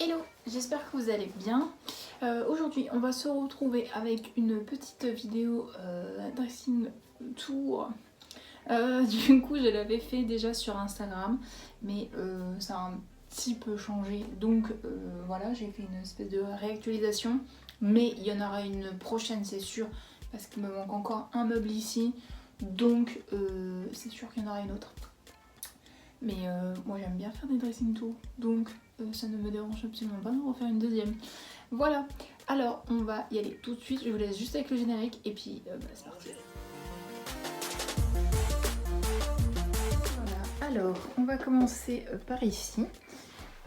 Hello, j'espère que vous allez bien. Aujourd'hui, on va se retrouver avec une petite vidéo dressing tour. Du coup, je l'avais fait déjà sur Instagram, mais ça a un petit peu changé. Donc voilà, j'ai fait une espèce de réactualisation. Mais il y en aura une prochaine, c'est sûr, parce qu'il me manque encore un meuble ici. Donc c'est sûr qu'il y en aura une autre. Mais moi j'aime bien faire des dressing tours, donc ça ne me dérange absolument pas d'en refaire une deuxième. Voilà, alors on va y aller tout de suite, je vous laisse juste avec le générique et puis c'est parti. Voilà, alors on va commencer par ici.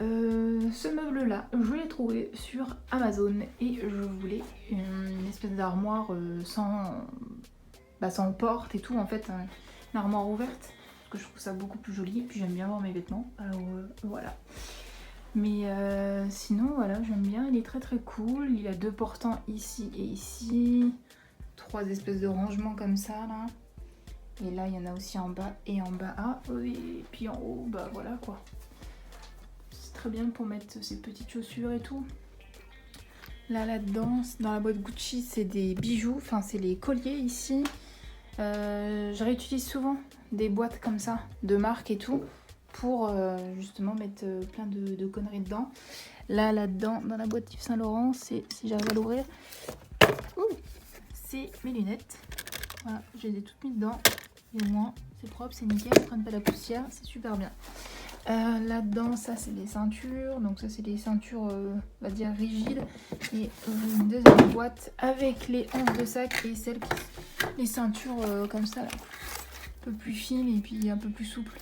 Ce meuble là, je l'ai trouvé sur Amazon et je voulais une espèce d'armoire sans porte et tout, en fait, une armoire ouverte. Que je trouve ça beaucoup plus joli et puis j'aime bien voir mes vêtements, alors voilà. Mais sinon voilà, j'aime bien, il est très très cool, il a deux portants ici et ici, trois espèces de rangements comme ça là, et là il y en a aussi en bas et en bas, et puis en haut, bah voilà quoi. C'est très bien pour mettre ses petites chaussures et tout. Là-dedans, dans la boîte Gucci, c'est des bijoux, enfin c'est les colliers ici. Je réutilise souvent des boîtes comme ça, de marque et tout, pour justement mettre plein de conneries dedans. Là-dedans, dans la boîte Yves Saint Laurent, si j'arrive à l'ouvrir, c'est mes lunettes. Voilà, je les ai toutes mises dedans. Et au moins, c'est propre, c'est nickel, elles ne prennent pas la poussière, c'est super bien. Là-dedans, ça c'est des ceintures, donc ça c'est des ceintures, on va dire rigides, et une deuxième boîte avec les hanches de sac et celles qui, les ceintures comme ça, là, un peu plus fines et puis un peu plus souples.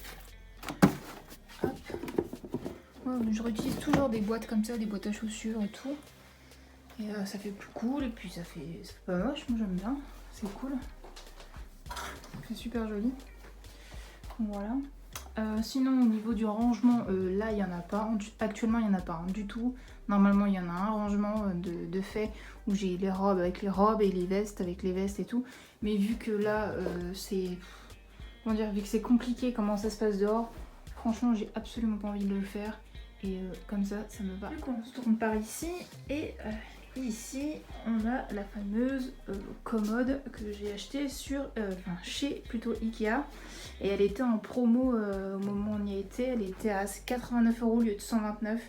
Hop. Ouais, je réutilise toujours des boîtes comme ça, des boîtes à chaussures et tout, et ça fait plus cool et puis ça fait pas moche, moi j'aime bien, c'est cool, c'est super joli. Voilà. Sinon au niveau du rangement, là il n'y en a pas, actuellement il n'y en a pas du tout. Normalement il y en a un rangement de fait où j'ai les robes avec les robes et les vestes avec les vestes et tout. Mais vu que là c'est, comment dire, vu que c'est compliqué comment ça se passe dehors, franchement j'ai absolument pas envie de le faire. Et comme ça me va. Donc on se tourne par ici et ici on a la fameuse commode que j'ai achetée chez Ikea, et elle était en promo au moment où on y était, elle était à 89 € au lieu de 129,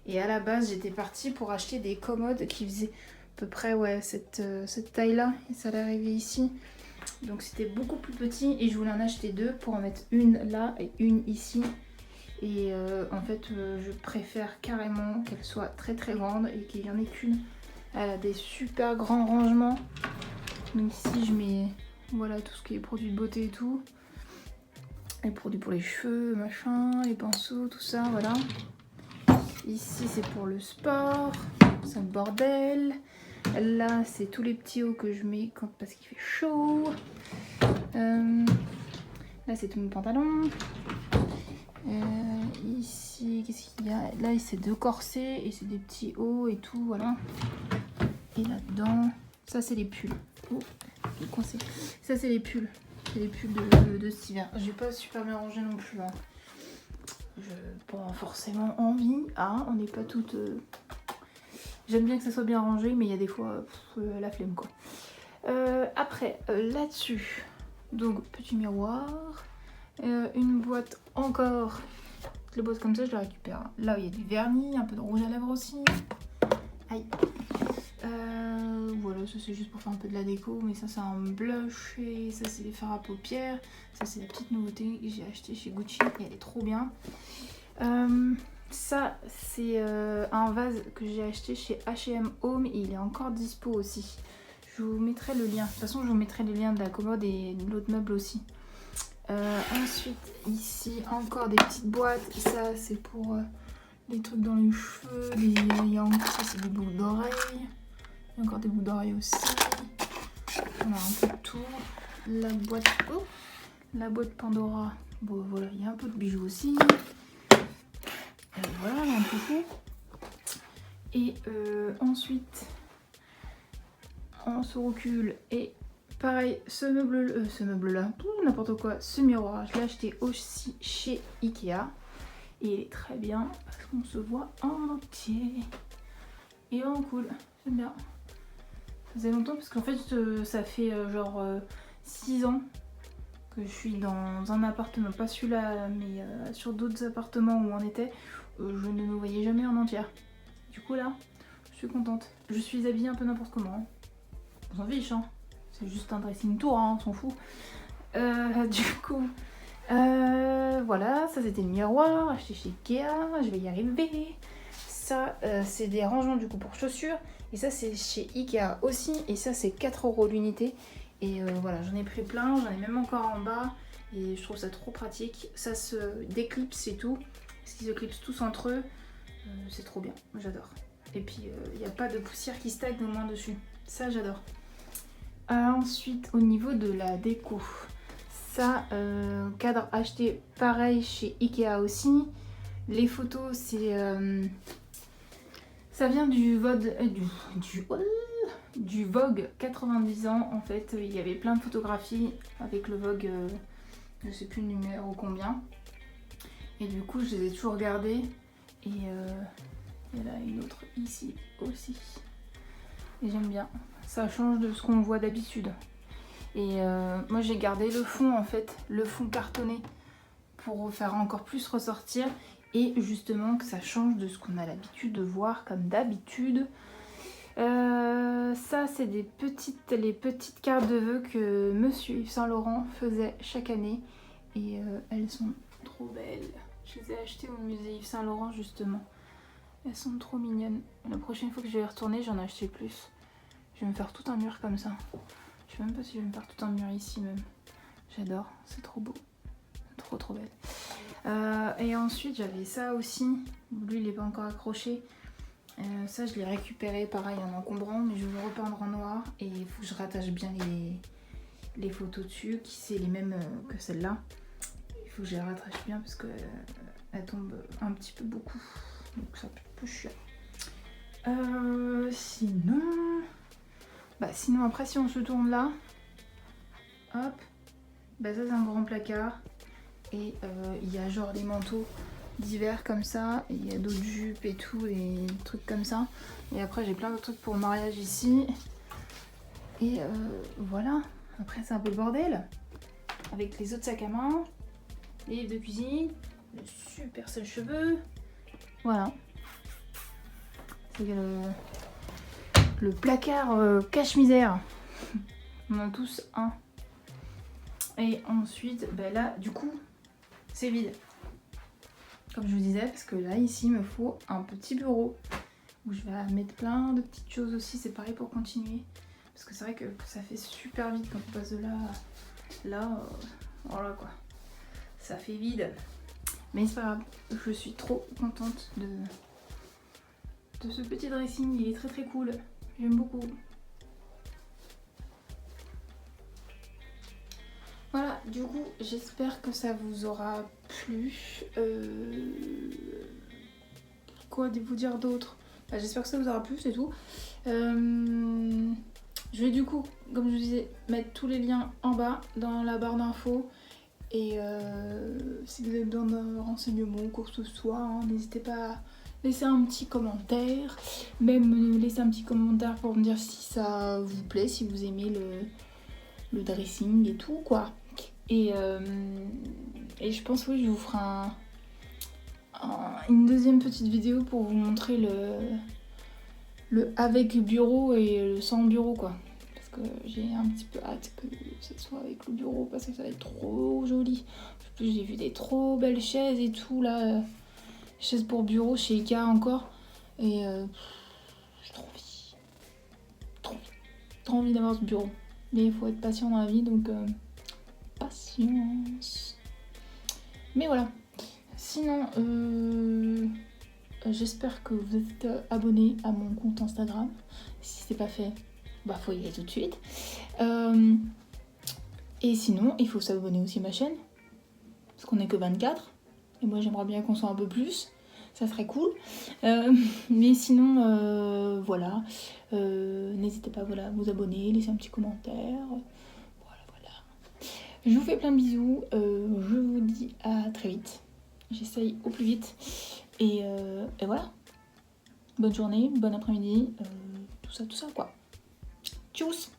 et à la base j'étais partie pour acheter des commodes qui faisaient à peu près cette taille là, et ça allait arriver ici, donc c'était beaucoup plus petit et je voulais en acheter deux pour en mettre une là et une ici. Et en fait je préfère carrément qu'elle soit très très grande et qu'il n'y en ait qu'une. Elle a des super grands rangements. Donc ici je mets voilà tout ce qui est produits de beauté et tout. Les produits pour les cheveux, machin, les pinceaux, tout ça, voilà. Ici c'est pour le sport, c'est le bordel. Là c'est tous les petits hauts que je mets parce qu'il fait chaud. Là c'est tous mes pantalons. Ici, qu'est-ce qu'il y a? Là, c'est deux corsets et c'est des petits hauts et tout, voilà. Et là-dedans, ça, c'est les pulls. Oh, j'ai coincé. Ça, c'est les pulls. C'est les pulls de cet hiver. J'ai pas super bien rangé non plus. Hein. Je pas forcément envie. Ah, on n'est pas toutes. J'aime bien que ça soit bien rangé, mais il y a des fois la flemme, quoi. Après, là-dessus, donc, petit miroir. Une boîte encore. Les boîtes comme ça je les récupère. Là où il y a du vernis, un peu de rouge à lèvres aussi. Aïe. Voilà, ça c'est juste pour faire un peu de la déco, mais ça c'est un blush et ça c'est les fards à paupières. Ça c'est la petite nouveauté que j'ai acheté chez Gucci et elle est trop bien. Ça c'est un vase que j'ai acheté chez H&M Home et il est encore dispo aussi. Je vous mettrai le lien. De toute façon je vous mettrai les liens de la commode et de l'autre meuble aussi. Ensuite ici encore des petites boîtes, ça c'est pour des trucs dans les cheveux, ça c'est des boucles d'oreilles, il y a encore des boucles d'oreilles aussi, on a un peu de tout, la boîte Pandora, bon voilà, il y a un peu de bijoux aussi, et voilà, un peu fou. Et ensuite on se recule et pareil, ce meuble là, n'importe quoi, ce miroir, je l'ai acheté aussi chez Ikea. Et il est très bien parce qu'on se voit en entier. Et vraiment cool, j'aime bien. Ça faisait longtemps parce qu'en fait ça fait genre 6 ans que je suis dans un appartement, pas celui-là mais sur d'autres appartements où on était, je ne me voyais jamais en entière. Du coup là, je suis contente. Je suis habillée un peu n'importe comment. On s'en fiche, hein. C'est juste un dressing tour, hein, on s'en fout. Du coup, voilà, ça c'était le miroir acheté chez Ikea, je vais y arriver. Ça, c'est des rangements du coup pour chaussures. Et ça, c'est chez Ikea aussi. Et ça, c'est 4 € l'unité. Et voilà, j'en ai pris plein, j'en ai même encore en bas. Et je trouve ça trop pratique. Ça se déclipse et tout. Parce qu'ils se clipsent tous entre eux. C'est trop bien, j'adore. Et puis, il n'y a pas de poussière qui stagne au moins dessus. Ça, j'adore. Ensuite, au niveau de la déco. Ça, cadre acheté pareil chez Ikea aussi. Les photos, c'est... ça vient du Vogue, du Vogue 90 ans en fait. Il y avait plein de photographies avec le Vogue, je sais plus le numéro combien. Et du coup, je les ai toujours regardées. Et il y en a une autre ici aussi. Et j'aime bien. Ça change de ce qu'on voit d'habitude. Et moi, j'ai gardé le fond en fait, le fond cartonné pour faire encore plus ressortir. Et justement que ça change de ce qu'on a l'habitude de voir comme d'habitude. Ça c'est les petites cartes de vœux que Monsieur Yves Saint Laurent faisait chaque année. Et elles sont trop belles. Je les ai achetées au musée Yves Saint Laurent justement. Elles sont trop mignonnes. La prochaine fois que je vais y retourner, j'en ai acheté plus. Je vais me faire tout un mur comme ça. Je sais même pas si je vais me faire tout un mur ici même. J'adore, c'est trop beau. Trop belle. Et ensuite j'avais ça aussi, lui il n'est pas encore accroché, ça je l'ai récupéré pareil en encombrant, mais je vais le repeindre en noir et il faut que je rattache bien les photos dessus, qui c'est les mêmes que celle-là. Il faut que je les rattache bien parce qu'elles tombent un petit peu beaucoup, donc ça peut être un peu chiant. Sinon après si on se tourne là, hop, ça c'est un grand placard. Et il y a genre des manteaux d'hiver comme ça, et il y a d'autres jupes et tout, des trucs comme ça. Et après j'ai plein d'autres trucs pour le mariage ici. Et voilà, après c'est un peu le bordel. Avec les autres sacs à main, les livres de cuisine, le super sèche-cheveux. Voilà. C'est le placard cache-misère. On en a tous un. Et ensuite, là du coup, c'est vide. Comme je vous disais, parce que là, ici, il me faut un petit bureau où je vais mettre plein de petites choses aussi. C'est pareil pour continuer. Parce que c'est vrai que ça fait super vite quand on passe de là à là. Voilà quoi. Ça fait vide. Mais c'est pas grave. Je suis trop contente de ce petit dressing. Il est très cool. J'aime beaucoup. Voilà, du coup, j'espère que ça vous aura plu. Quoi vous dire d'autre? J'espère que ça vous aura plu, c'est tout. Je vais du coup, comme je vous disais, mettre tous les liens en bas dans la barre d'infos. Et si vous avez besoin de renseignements ou quoi que ce soit, hein, n'hésitez pas à laisser un petit commentaire. Même laisser un petit commentaire pour me dire si ça vous plaît, si vous aimez le dressing et tout quoi. Et je pense oui je vous ferai une deuxième petite vidéo pour vous montrer le avec bureau et le sans bureau quoi. Parce que j'ai un petit peu hâte que ce soit avec le bureau parce que ça va être trop joli. En plus j'ai vu des trop belles chaises et tout là. Chaises pour bureau chez Ikea encore. Et j'ai trop envie d'avoir ce bureau. Mais il faut être patient dans la vie donc patience. Mais voilà. Sinon, j'espère que vous êtes abonnés à mon compte Instagram. Si c'est pas fait, faut y aller tout de suite. Et sinon, il faut s'abonner aussi à ma chaîne. Parce qu'on n'est que 24. Et moi, j'aimerais bien qu'on soit un peu plus. Ça serait cool. Mais sinon, voilà. N'hésitez pas à vous abonner, laisser un petit commentaire. Voilà. Je vous fais plein de bisous. Je vous dis à très vite. j'essaye au plus vite. Et voilà. Bonne journée, bon après-midi, tout ça quoi. Tchuss!